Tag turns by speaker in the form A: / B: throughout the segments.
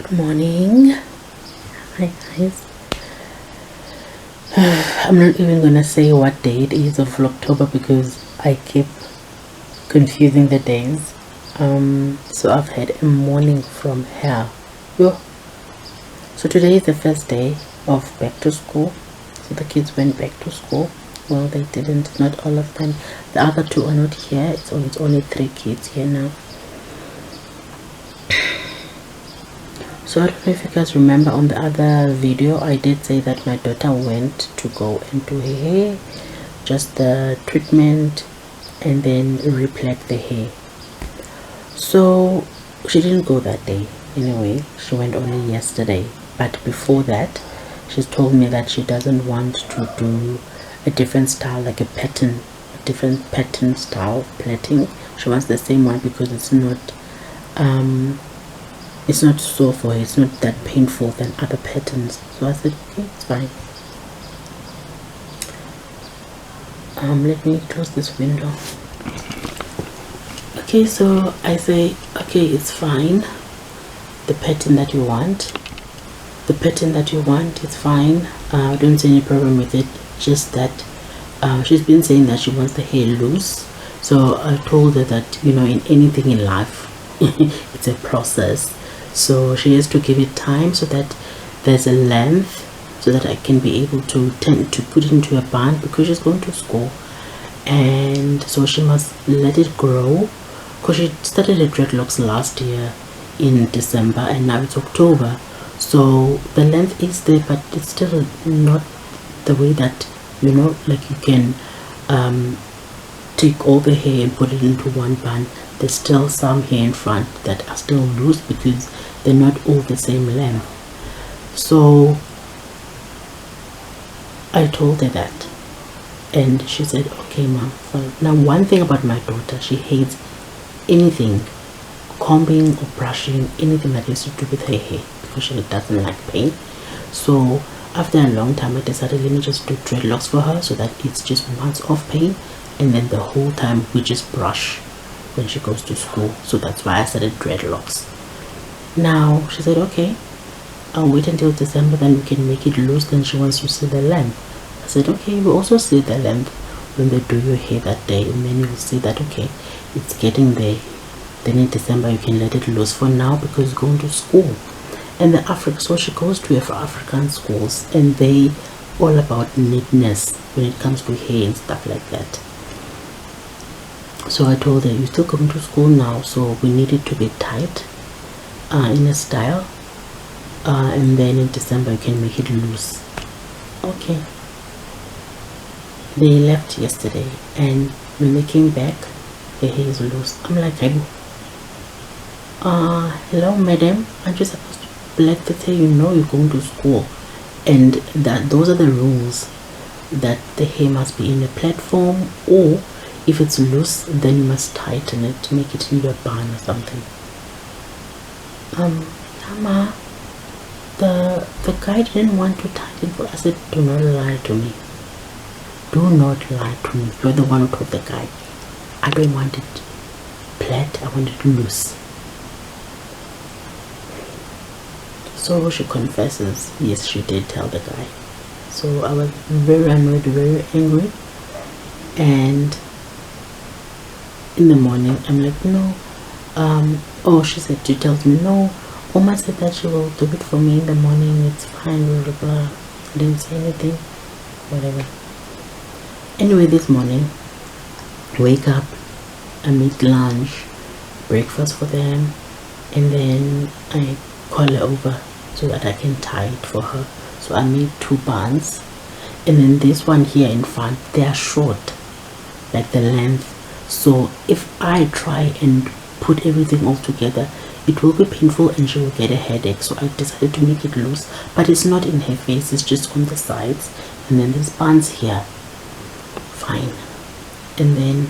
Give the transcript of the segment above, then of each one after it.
A: Good morning. Hi guys. I'm not even gonna say what day it is of Vlogtober because I keep confusing the days. So I've had a morning from here. Yo. So today is the first day of back to school. So the kids went back to school. Well, they didn't, not all of them. The other two are not here. So it's only 3 kids here now. So I don't know if you guys remember on the other video I did say that my daughter went to go and do her hair, just the treatment and then replait the hair. So she didn't go that day anyway, she went only yesterday. But before that she's told me that she doesn't want to do a different style, like a different pattern style of plaiting. She wants the same one because it's not sore for her, it's not that painful than other patterns. So I said okay, it's fine. Let me close this window. Okay, so I say okay, it's fine. The pattern that you want is fine. I don't see any problem with it, just that she's been saying that she wants the hair loose. So I told her that, you know, in anything in life it's a process. So she has to give it time so that there's a length, so that I can be able to tend to put it into a bun because she's going to school. And so she must let it grow, because she started her dreadlocks last year in December and now it's October. So the length is there, but it's still not the way that, you know, like you can take all the hair and put it into one bun. There's still some hair in front that are still loose because they're not all the same length. So I told her that and she said okay mom, fine. Now one thing about my daughter, she hates anything combing or brushing, anything that has to do with her hair, because she doesn't like pain. So after a long time I decided, let me just do dreadlocks for her so that it's just months of pain, and then the whole time we just brush when she goes to school. So that's why I started dreadlocks. Now she said okay, I'll wait until December, then we can make it loose. Then she wants to see the length. I said okay, we'll also see the length when they do your hair that day, and then you'll see that okay, it's getting there. Then in December you can let it loose. For now, because you're going to school and the Africa, so she goes to African schools and they all about neatness when it comes to hair and stuff like that. So I told her, you're still going to school now, so we need it to be tight in a style, and then in December you can make it loose. Okay. They left yesterday and when they came back the hair is loose. I'm like, hello madam, aren't you supposed to plait the hair? You know you're going to school, and that those are the rules, that the hair must be in a platform, or if it's loose then you must tighten it to make it into a bun or something. Mama, the guy didn't want to tighten for us. I said, do not lie to me. Do not lie to me. You're the one who told the guy. I don't want it plait, I want it loose. So she confesses, yes, she did tell the guy. So I was very annoyed, very angry, and in the morning I'm like, no, oh, she said, she tells me, no, Oma said that she will do it for me in the morning, it's fine, blah blah blah. I didn't say anything, whatever. Anyway, this morning wake up, I make lunch, breakfast for them, and then I call her over so that I can tie it for her. So I made 2 buns, and then this one here in front, they are short, like the length. So if I try and put everything all together, it will be painful and she will get a headache. So I decided to make it loose, but it's not in her face, it's just on the sides, and then there's buns here. Fine. And then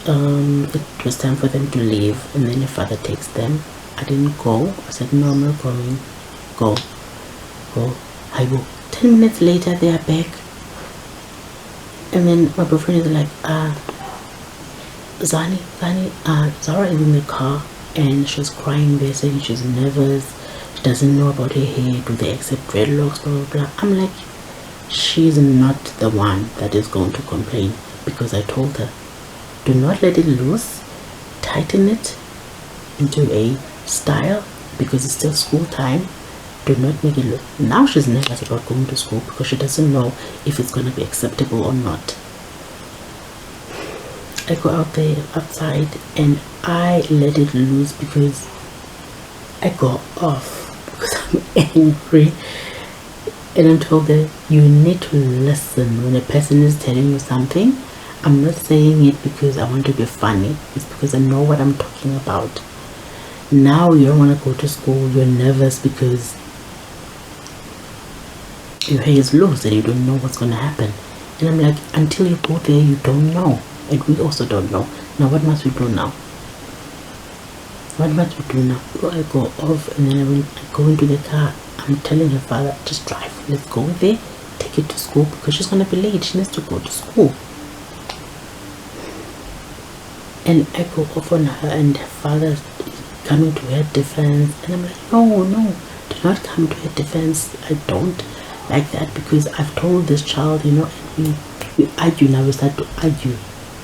A: it was time for them to leave, and then your father takes them. I didn't go. I said no, I'm not going. Go. I go. 10 minutes later they are back, and then my boyfriend is like, Zara is in the car. and she was crying there, saying she's nervous, she doesn't know about her hair, do they accept dreadlocks, blah blah blah. I'm like, she's not the one that is going to complain, because I told her, do not let it loose, tighten it into a style, because it's still school time. Do not make it look. Now she's nervous about going to school because she doesn't know if it's going to be acceptable or not. I go out there outside and I let it loose because I go off because I'm angry. And I'm told that you need to listen when a person is telling you something. I'm not saying it because I want to be funny. It's because I know what I'm talking about. Now you don't want to go to school. You're nervous because your hair is loose and you don't know what's going to happen. And I'm like, until you go there, you don't know. And we also don't know. Now what must we do now? What must we do now? So I go off, and then I go into the car. I'm telling her father, just drive. Let's go there. Take it to school because she's going to be late. She needs to go to school. And I go off on her, and her father is coming to her defense. And I'm like, no, do not come to her defense. I don't like that, because I've told this child, and we argue now. We start to argue.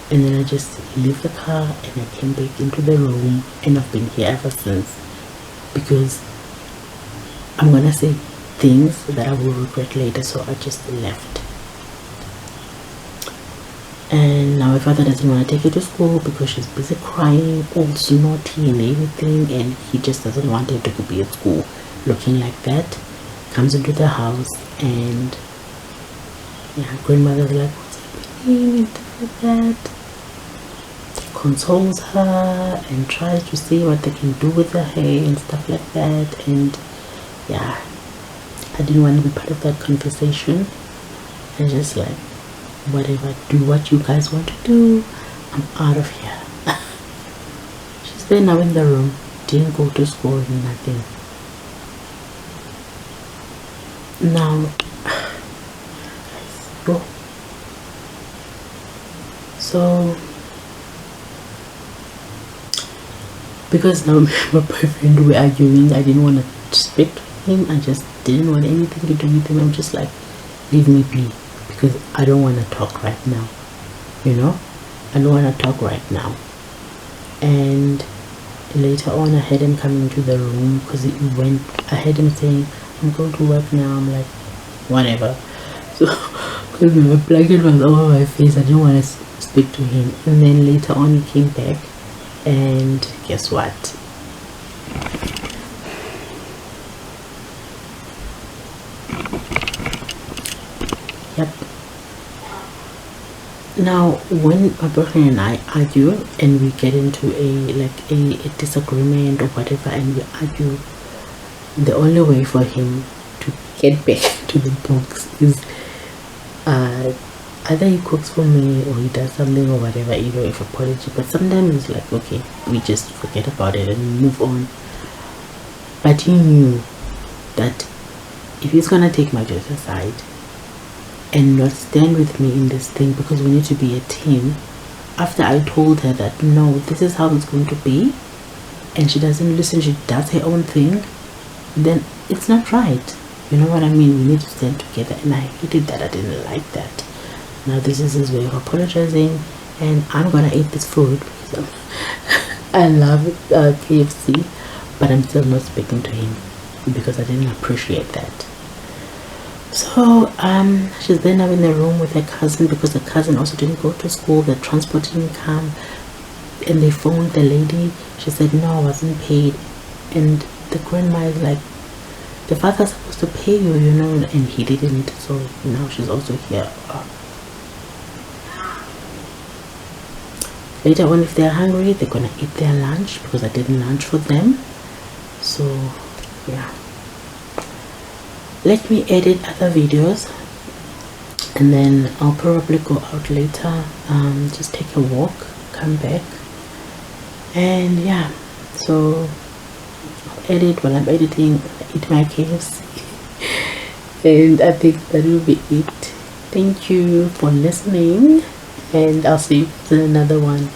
A: And then I just leave the car and I came back into the room, and I've been here ever since, because I'm gonna say things that I will regret later. So I just left. And now my father doesn't want to take her to school because she's busy crying, all snotty and everything, and he just doesn't want her to be at school looking like that. Comes into the house, and yeah, grandmother's like, what's happening and stuff like that. Consoles her and tries to see what they can do with her hair and stuff like that. And yeah, I didn't want to be part of that conversation. And just like, whatever, do what you guys want to do. I'm out of here. She's there now in the room, didn't go to school, nothing. Now go. So because now my boyfriend were arguing, I didn't want to speak to him. I just didn't want anything to do with him. I'm just like, leave me be, because I don't want to talk right now. I don't want to talk right now. And later on, I heard him coming into the room, because I heard him saying, I'm going to work now. I'm like, whatever. So because my blanket was over my face, I didn't want to speak to him. And then later on, he came back. And guess what? Yep. Now, when my boyfriend and I argue and we get into a disagreement or whatever, and we argue, the only way for him to get back to the books is either he cooks for me or he does something or whatever, if apology. But sometimes it's like, okay, we just forget about it and move on. But he knew that if he's gonna take my daughter aside and not stand with me in this thing, because we need to be a team, after I told her that no, this is how it's going to be, and she doesn't listen, she does her own thing, then it's not right. You know what I mean? We need to stand together, and I hated that. I didn't like that. Now this is his way of apologizing, and I'm gonna eat this food because I love KFC, but I'm still not speaking to him because I didn't appreciate that. So she's there now in the room with her cousin, because the cousin also didn't go to school. The transport didn't come, and they phoned the lady. She said no, I wasn't paid. And the grandma is like, the father's supposed to pay you, and he didn't. So now she's also here. Later on, if they're hungry, they're gonna eat their lunch, because I did lunch for them. So yeah, let me edit other videos, and then I'll probably go out later, just take a walk, come back, and yeah, so I'll edit. While I'm editing, eat my KFC and I think that will be it. Thank you for listening, and I'll see you in another one.